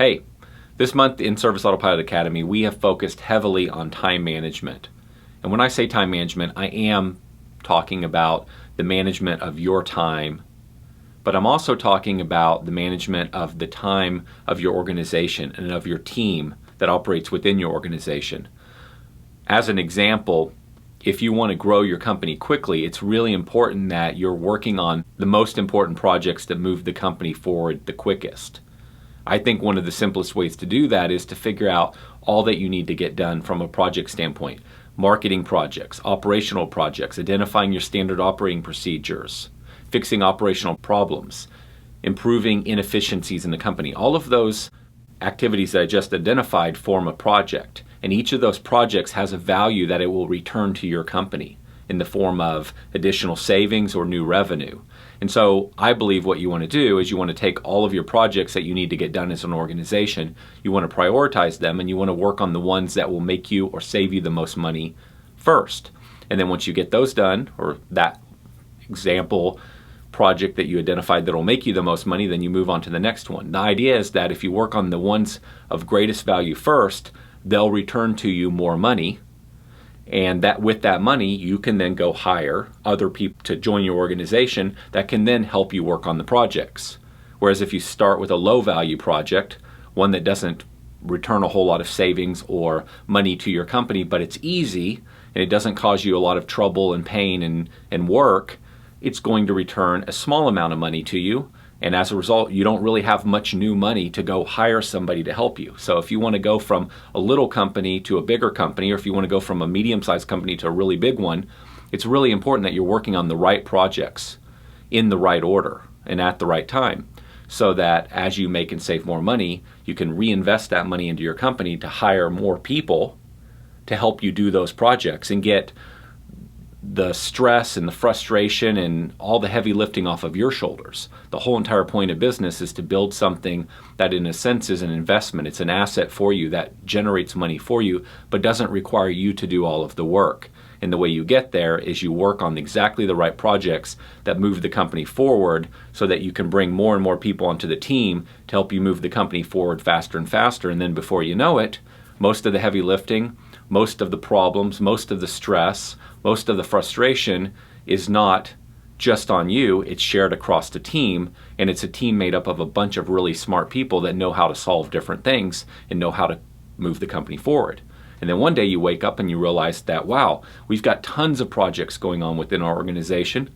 Hey, this month in Service Autopilot Academy, we have focused heavily on time management. And when I say time management, I am talking about the management of your time, but I'm also talking about the management of the time of your organization and of your team that operates within your organization. As an example, if you want to grow your company quickly, it's really important that you're working on the most important projects that move the company forward the quickest. I think one of the simplest ways to do that is to figure out all that you need to get done from a project standpoint. Marketing projects, operational projects, identifying your standard operating procedures, fixing operational problems, improving inefficiencies in the company. All of those activities that I just identified form a project, and each of those projects has a value that it will return to your company in the form of additional savings or new revenue. And so I believe what you want to do is you want to take all of your projects that you need to get done as an organization, you want to prioritize them, and you want to work on the ones that will make you or save you the most money first. And then once you get those done, or that example project that you identified that will make you the most money, then you move on to the next one. The idea is that if you work on the ones of greatest value first, they'll return to you more money, and that with that money you can then go hire other people to join your organization that can then help you work on the projects. Whereas if you start with a low value project, one that doesn't return a whole lot of savings or money to your company, but it's easy and it doesn't cause you a lot of trouble and pain and work, it's going to return a small amount of money to you, and as a result you don't really have much new money to go hire somebody to help you. So if you want to go from a little company to a bigger company, or if you want to go from a medium-sized company to a really big one, it's really important that you're working on the right projects in the right order and at the right time, so that as you make and save more money, you can reinvest that money into your company to hire more people to help you do those projects and get the stress and the frustration and all the heavy lifting off of your shoulders. The whole entire point of business is to build something that in a sense is an investment. It's an asset for you that generates money for you, but doesn't require you to do all of the work. And the way you get there is you work on exactly the right projects that move the company forward, so that you can bring more and more people onto the team to help you move the company forward faster and faster. And then before you know it, most of the heavy lifting, most of the problems, most of the stress, most of the frustration is not just on you, it's shared across the team, and it's a team made up of a bunch of really smart people that know how to solve different things and know how to move the company forward. And then one day you wake up and you realize that, wow, we've got tons of projects going on within our organization,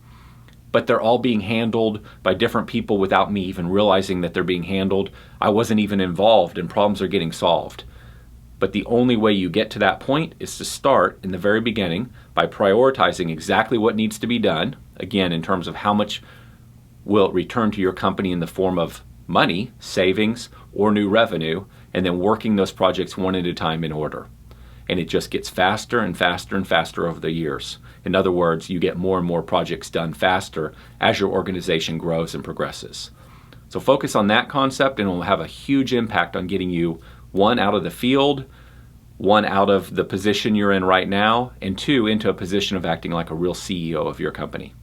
but they're all being handled by different people without me even realizing that they're being handled. I wasn't even involved and problems are getting solved. But the only way you get to that point is to start in the very beginning by prioritizing exactly what needs to be done, again, in terms of how much will it return to your company in the form of money, savings, or new revenue, and then working those projects one at a time in order. And it just gets faster and faster and faster over the years. In other words, you get more and more projects done faster as your organization grows and progresses. So focus on that concept, and it will have a huge impact on getting you, one, out of the field, one, out of the position you're in right now, and two, into a position of acting like a real CEO of your company.